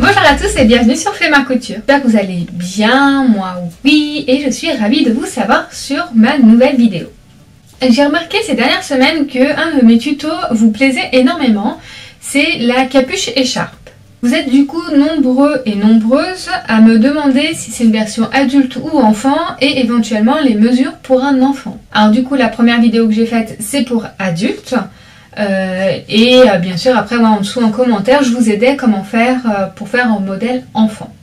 Bonjour à tous et bienvenue sur Fais ma couture. J'espère que vous allez bien, moi oui, et je suis ravie de vous savoir sur ma nouvelle vidéo. J'ai remarqué ces dernières semaines que un de mes tutos vous plaisait énormément, c'est la capuche écharpe. Vous êtes du coup nombreux et nombreuses à me demander si c'est une version adulte ou enfant et éventuellement les mesures pour un enfant. Alors du coup la première vidéo que j'ai faite c'est pour adultes. Bien sûr après moi en dessous en commentaire je vous aidais comment faire pour faire un modèle enfant.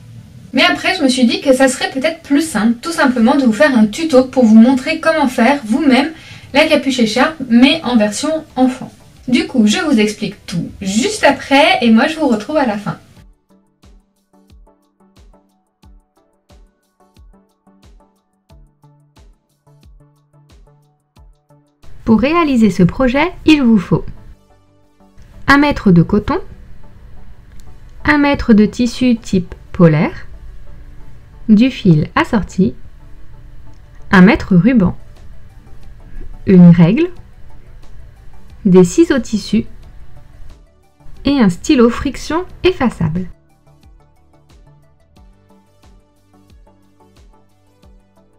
Mais après je me suis dit que ça serait peut-être plus simple tout simplement de vous faire un tuto pour vous montrer comment faire vous-même la capuche écharpe mais en version enfant. Du coup je vous explique tout juste après et moi je vous retrouve à la fin. Pour réaliser ce projet, il vous faut 1 mètre de coton, 1 mètre de tissu type polaire, du fil assorti, 1 mètre ruban, une règle, des ciseaux tissu et un stylo friction effaçable.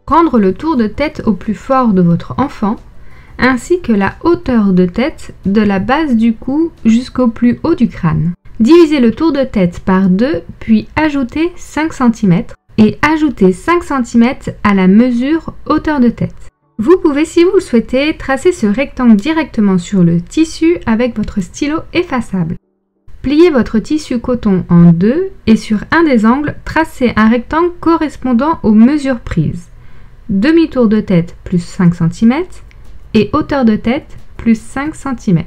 Prendre le tour de tête au plus fort de votre enfant ainsi que la hauteur de tête de la base du cou jusqu'au plus haut du crâne. Divisez le tour de tête par 2 puis ajoutez 5 cm et ajoutez 5 cm à la mesure hauteur de tête. Vous pouvez si vous le souhaitez tracer ce rectangle directement sur le tissu avec votre stylo effaçable. Pliez votre tissu coton en deux et sur un des angles tracez un rectangle correspondant aux mesures prises. Demi-tour de tête plus 5 cm et hauteur de tête plus 5 cm.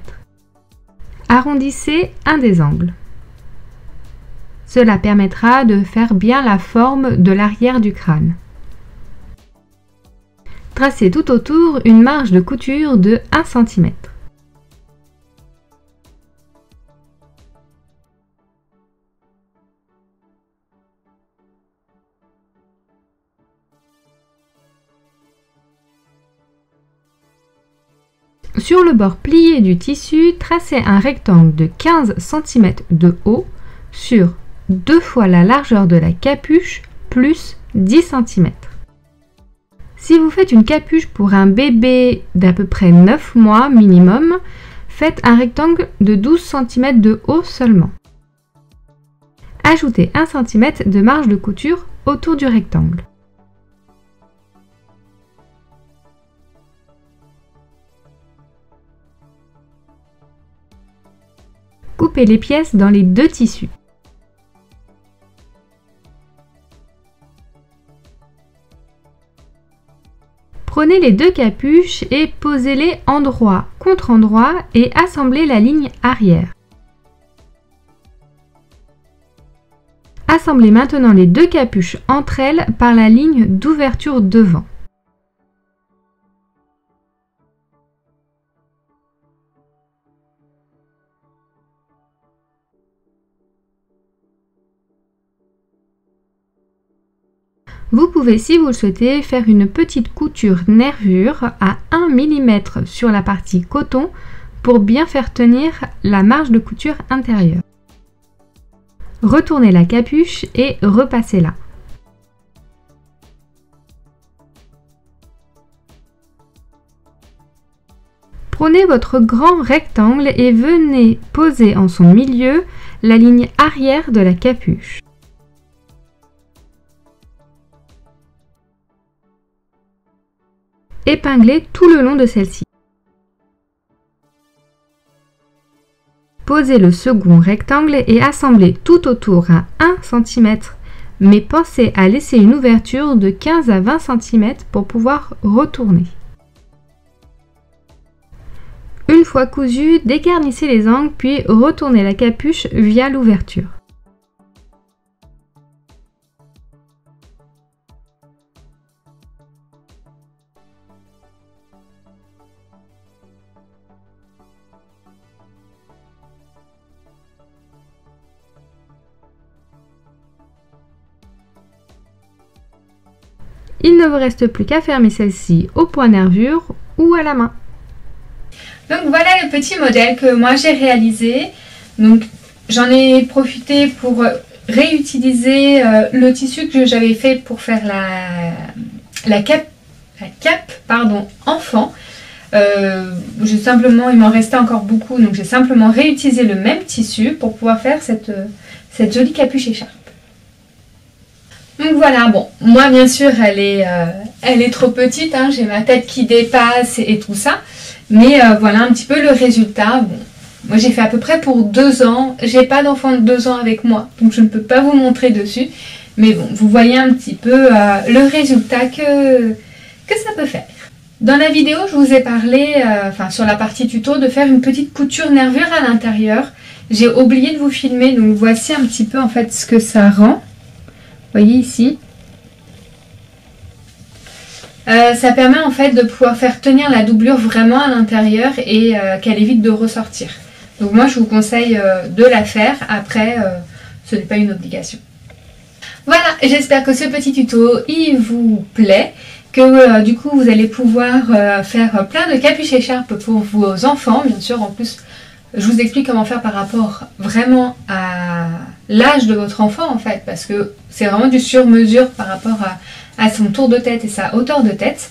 Arrondissez un des angles. Cela permettra de faire bien la forme de l'arrière du crâne. Tracez tout autour une marge de couture de 1 cm. Sur le bord plié du tissu, tracez un rectangle de 15 cm de haut sur 2 fois la largeur de la capuche plus 10 cm. Si vous faites une capuche pour un bébé d'à peu près 9 mois minimum, faites un rectangle de 12 cm de haut seulement. Ajoutez 1 cm de marge de couture autour du rectangle. Coupez les pièces dans les deux tissus. Prenez les deux capuches et posez-les endroit contre endroit et assemblez la ligne arrière. Assemblez maintenant les deux capuches entre elles par la ligne d'ouverture devant. Vous pouvez, si vous le souhaitez, faire une petite couture nervure à 1 mm sur la partie coton pour bien faire tenir la marge de couture intérieure. Retournez la capuche et repassez-la. Prenez votre grand rectangle et venez poser en son milieu la ligne arrière de la capuche. Épinglez tout le long de celle-ci. Posez le second rectangle et assemblez tout autour à 1 cm, mais pensez à laisser une ouverture de 15 à 20 cm pour pouvoir retourner. Une fois cousu, dégarnissez les angles puis retournez la capuche via l'ouverture. Il ne vous reste plus qu'à fermer celle-ci au point nervure ou à la main. Donc voilà le petit modèle que moi j'ai réalisé. Donc j'en ai profité pour réutilisé le tissu que j'avais fait pour faire la cape enfant. J'ai simplement, il m'en restait encore beaucoup, donc j'ai simplement réutilisé le même tissu pour pouvoir faire cette jolie capuche écharpe. Donc voilà, bon, moi bien sûr elle est trop petite, hein, j'ai ma tête qui dépasse et tout ça, mais voilà un petit peu le résultat. Bon, moi j'ai fait à peu près pour 2 ans, j'ai pas d'enfant de 2 ans avec moi, donc je ne peux pas vous montrer dessus, mais bon, vous voyez un petit peu le résultat que ça peut faire. Dans la vidéo, je vous ai parlé, sur la partie tuto, de faire une petite couture nervure à l'intérieur. J'ai oublié de vous filmer, donc voici un petit peu en fait ce que ça rend. Vous voyez ici. Ça permet en fait de pouvoir faire tenir la doublure vraiment à l'intérieur et qu'elle évite de ressortir. Donc moi je vous conseille de la faire, après ce n'est pas une obligation. Voilà, j'espère que ce petit tuto il vous plaît, que du coup vous allez pouvoir faire plein de capuches écharpes pour vos enfants, bien sûr. En plus je vous explique comment faire par rapport vraiment à l'âge de votre enfant en fait, parce que c'est vraiment du sur-mesure par rapport à son tour de tête et sa hauteur de tête.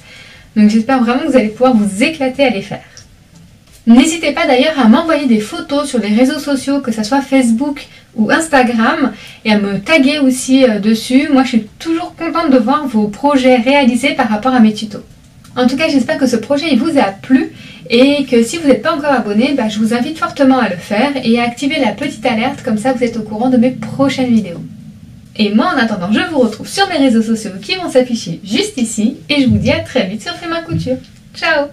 Donc j'espère vraiment que vous allez pouvoir vous éclater à les faire. N'hésitez pas d'ailleurs à m'envoyer des photos sur les réseaux sociaux, que ce soit Facebook ou Instagram, et à me taguer aussi dessus. Moi je suis toujours contente de voir vos projets réalisés par rapport à mes tutos. En tout cas j'espère que ce projet il vous a plu, et que si vous n'êtes pas encore abonné, je vous invite fortement à le faire et à activer la petite alerte, comme ça vous êtes au courant de mes prochaines vidéos. Et moi en attendant je vous retrouve sur mes réseaux sociaux qui vont s'afficher juste ici, et je vous dis à très vite sur Fais ma couture. Ciao!